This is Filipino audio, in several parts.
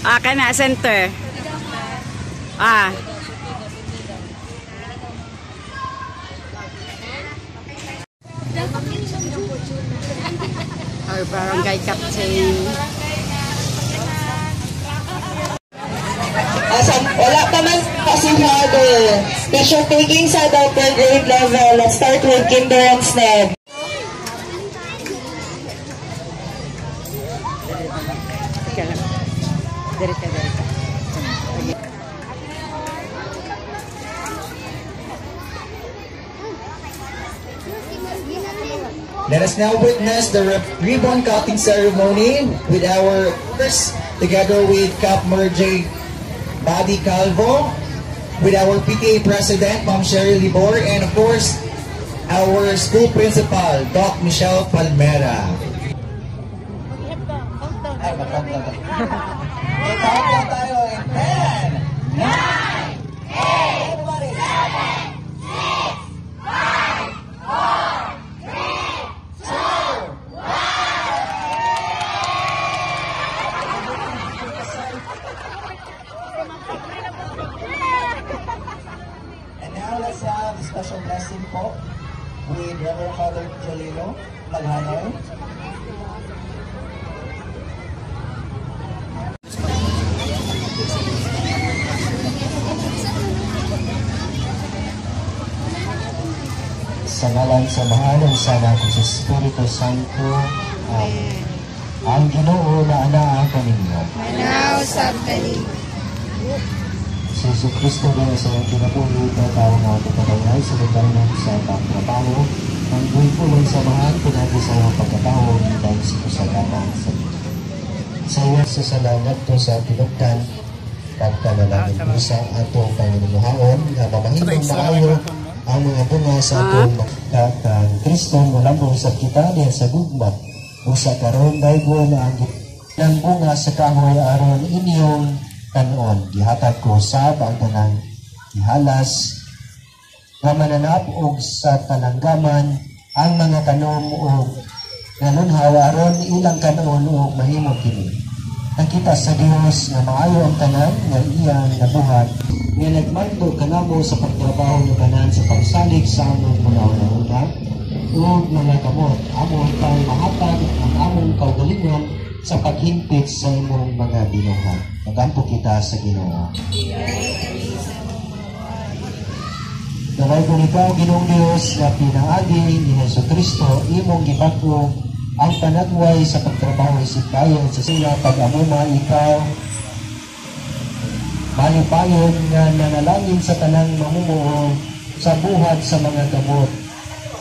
Kana center. Our barangay captain. Wala pa man kasihado. Special taking sa upper grade level. Let's start with Kinder and Sneb. Let us now witness the ribbon cutting ceremony with our first, together with Cap Merge Buddy Calvo, with our PTA President, Ma'am Sherry Libor, and of course, our school principal, Doc Michelle Palmera. Countdown tayo in 10, 9, 8, everybody, 7, 6, 5, 4, 3, 2, 1. And now let's have a special blessing po with Reverend Father Jolino Maghanoy. Sa ngalan sa mahal ng sana ko sa Espiritu Santo, ang Ginoo na anaa kaninyo. Manaw sa kanin. Si Jesus Cristo din sa iyong kinabuhi na tao nga pagkataway sa lugar ng sa pagtrabaho, ang buhay po ng samahan, pinagi sa iyong pagkatao, dahil sa kusagaman sa iyo. Sa iyo sa salamat to sa pinugtan, pagpanalangin mo sa atong panginuhaon, na mamahimang maayo, ang mga bunga sa atong makikatang Kristo malambong sa kita diyan sa gugma o sa karon daygo na ang bunga sa kahoy aron inyong tanon gihatag ko sa bangtanang ihalas nga mananap og sa talanggaman ang mga kanom o nanunhaw aron ilang kanon o mahimong kini. Nakita sa Dios na maayo ang tanan nga iyang nabuhat nga nagmando kanamo sa pagtrabaho ng kanan sa pagsalig sa among mga una o mga kamot. Among pang mahatag ang among kaugalingon sa paghimpit sa imong mga binuhat. Magampo kita sa Ginoo. Naway kung ikaw, Ginoong Diyos, na pinangagi ni Jesucristo, imong gibago ang panagway sa pagtrabaho isip-bayan sa sila pag-amuma ikaw malipayon nga nanalangin sa tanang mamumuo sa buhat sa mga gamot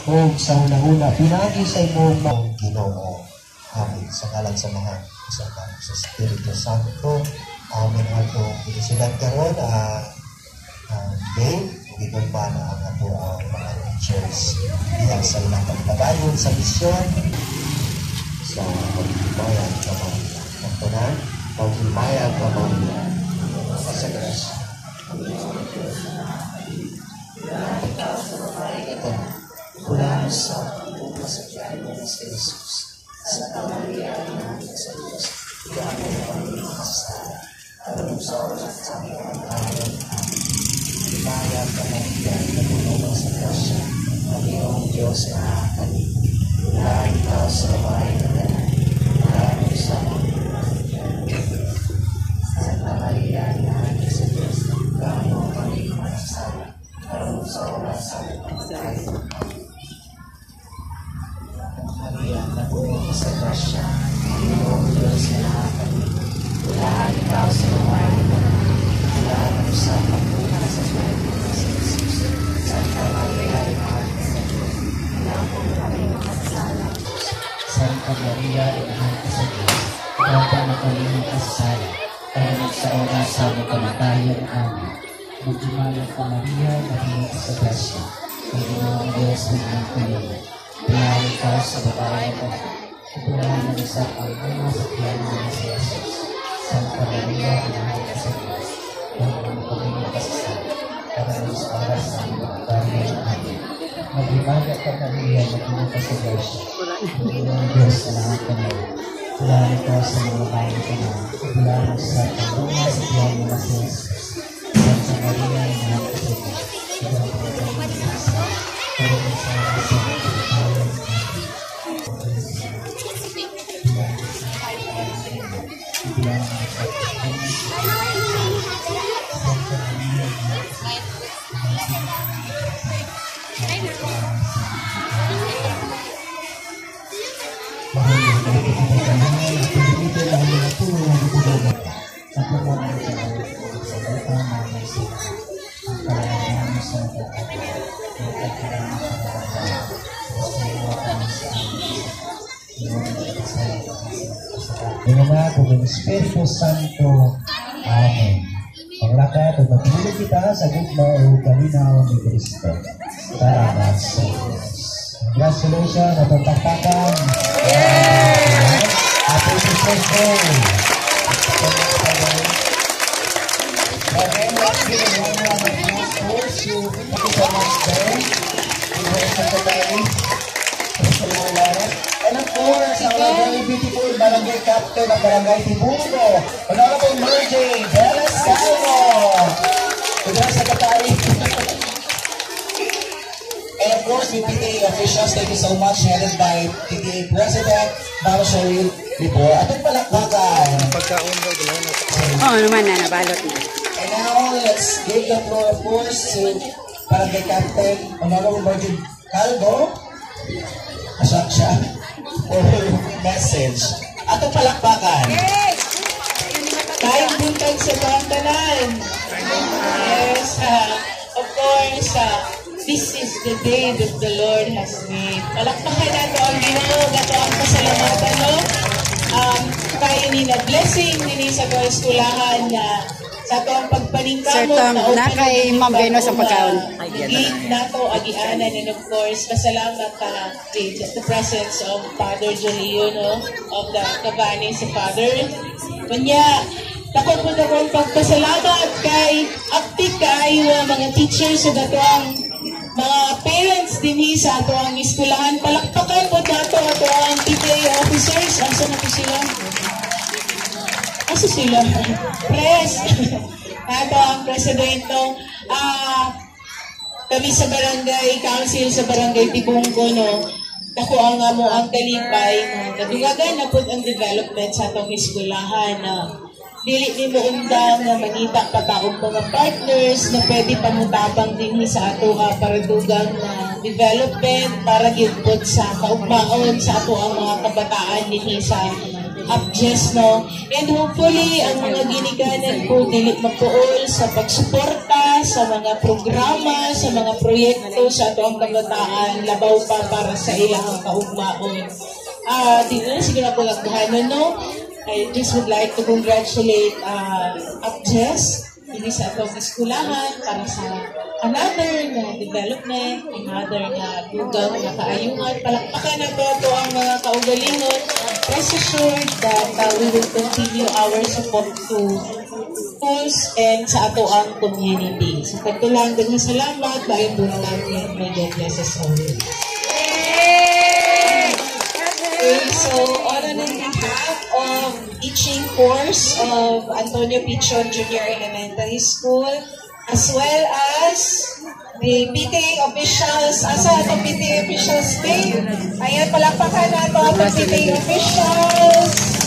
o sa hunahuna pinagi sa imong Ginoo. Amen. Sa ngalan sa mga kasama sa Espiritu Santo. Amen. Atong pinisilan karon game gigon pa na ang ato ang mga teachers diyan sa ilang pagpadayon sa misyon sa paghimayan kamaulan. Pagpunan, paghimayan kamaulan. Sa Diyos. Kulang sa pagpasakyan mo sa Jesus. Sa kamalian ng sa Diyos. Ikaw ang pagpasakyan. Alam sa oras sa mga kain. Himayan kamaulan na tulungan sa Diyos. Ang iyong Diyos na akalin. Wala ikaw sa bahay na nalang. Wala ikaw sa Santa Maria, Ina de Jesús, Gano kami masasala, Alam sa oras sa pagkakas. Maria, nabuo sa grasya, Iyong Diyos na kami, wala ikaw sa bahay na nalang, wala ikaw sa pagkakas sa bahay na Jesus. Santa Maria, Ina de Jesús, Gano kami masasala, Santa Maria, Ina de Jesús, Gano kami masasala, Pagkakas sa oras sa kamatayan amin. Magdimalang ka Maria, mahilig sa grasya. Paginoong Diyos ng ang kanila. Piyari ka sa babae ka. Kupulahan ng isa ang mga sakyan ng si Jesus. Santa Maria, inahay ka sa Diyos. Paginoong paginoong kasasal. Paginoong sa oras sa kamatayan amin. Magdimalang ka Maria, mahilig ka sa grasya. Paginoong Diyos ng ang kanila. Kailangan ito sa mga bago ko na kailangan sa pagpunta sa Diyan ng Masis at sa Maria ng mga kapatid. Kailangan ko ito ng isa. Pero sa isa ng Espiritu Santo. Amen. Panglakad at magpulog kita sa gugma o kalinaw ni Cristo. Salamat sa Diyos. Congratulations at pagtaktakan. Happy Christmas Day. Okay, let's give it one round of applause for you. Thank you so much, Ben. Thank you Secretary. And of course, our very beautiful Barangay Captain ng Barangay Tibungo, Honorable Margie Velas Calvo. Good Secretary. And of course, the PTA officials, thank you so much, headed by PTA President Ma'am Cheryl Libor. Atong palakpakan. Oo naman na, nabalot na. And now, let's give the floor, of course, to Barangay Captain Honorable Margie Calvo. Siya for her message. Atong palakpakan. Kain buntag sa Bantanan. Yes, of course, this is the day that the Lord has made. Palakpakan nato ang Ginoo, gato ang pasalamatan, no? Kaya ni na blessing ni sa mga eskulahan na sa ito ang pagpaningkamot. Sir Tom, na kay Ma'am Venus ang pagkaon. Higit nato agianan, and of course, pasalamat with the presence of Father Jolio, no? Of the Cabanes Father. Kanya, takot mo na kong pagpasalamat kay aktif kayo mga teachers sa datoang mga parents din sa ato ang eskulahan. Palakpakan po nato ato ang PTA officers. Asa na po sila? Asa sila? Press! Ato ang presidente. Kami sa barangay council sa barangay Tibunggo, no? Ako ang mo ang kalipay na kadugagan na po ang development sa atong eskulahan na dili ni mo undang na mangita pataog mga partners na pwede pamutabang din sa ato paradugang na development para gipod sa kaugmaon sa ato ang mga kabataan din sa UPJES, no? And hopefully, ang mga ginikanan po dili magtuol sa pagsuporta sa mga programa, sa mga proyekto sa ato ang kabataan, labaw pa para sa ilang kaugmaon. Dito na siguro po nagbuhanan, no? I just would like to congratulate UPJES hindi sa atong eskulahan para sa another na development, another na dugang na kaayungan. Palakpakan na ito ang mga kaugalingon. Rest assured that we will continue our support to schools and sa ato ang community. So, pagtulang din salamat, bayan doon natin. May God bless us all. Okay, so on behalf of teaching course of Antonio Pichon Junior Elementary School, as well as the PTA officials, asa itong PTA officials day? Ayan, palakpakan na ito ang PTA officials,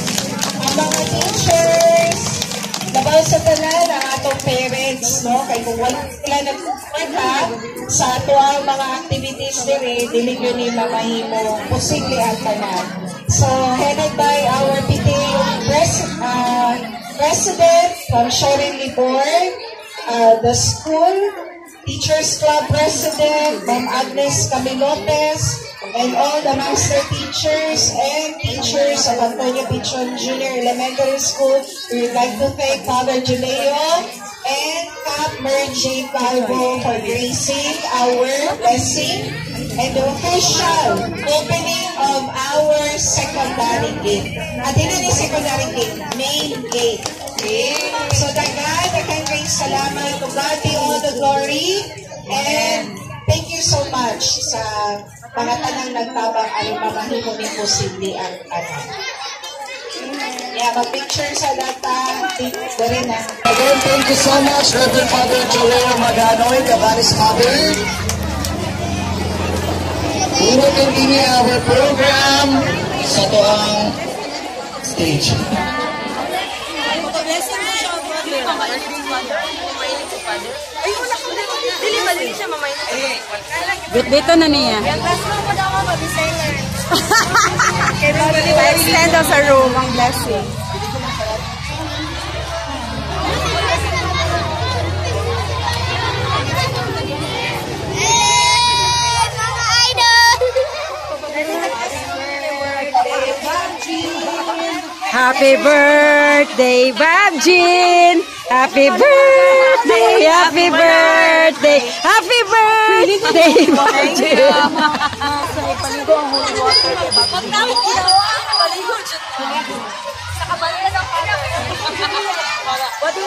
ang mga teachers, labaw sa tanan ang atong parents, no? Kaya kung wala sila nagpupunta sa ato ang mga activities din, dili yun ni mamahimo, posible ang tanan. So, headed by our PTA President from Cheryl Libor, the school Teachers Club President, Ma'am Agnes Camilotes, and all the master teachers and teachers of Antonio Pichon Junior Elementary School. We would like to thank Father Julio and Cap Mergy Calvo for gracing our blessing and the official opening of our secondary gate. At hindi ni secondary gate, main gate. Okay? So, dagan kayong salamat. To God be all the glory. And thank you so much sa mga tanang nagtabang ay mamahimo ni posible ang tanan. Kaya mag-picture sa data. Dari na. Again, thank you so much, Reverend Father Joel Maganoy, Cabanis Father. We will continue our program sa toang stage. Bit-bito na niya. Pa-extend daw sa room ang blessing. Happy birthday, Bob Jean! Happy birthday, happy birthday, happy birthday, Bob Jean! What do you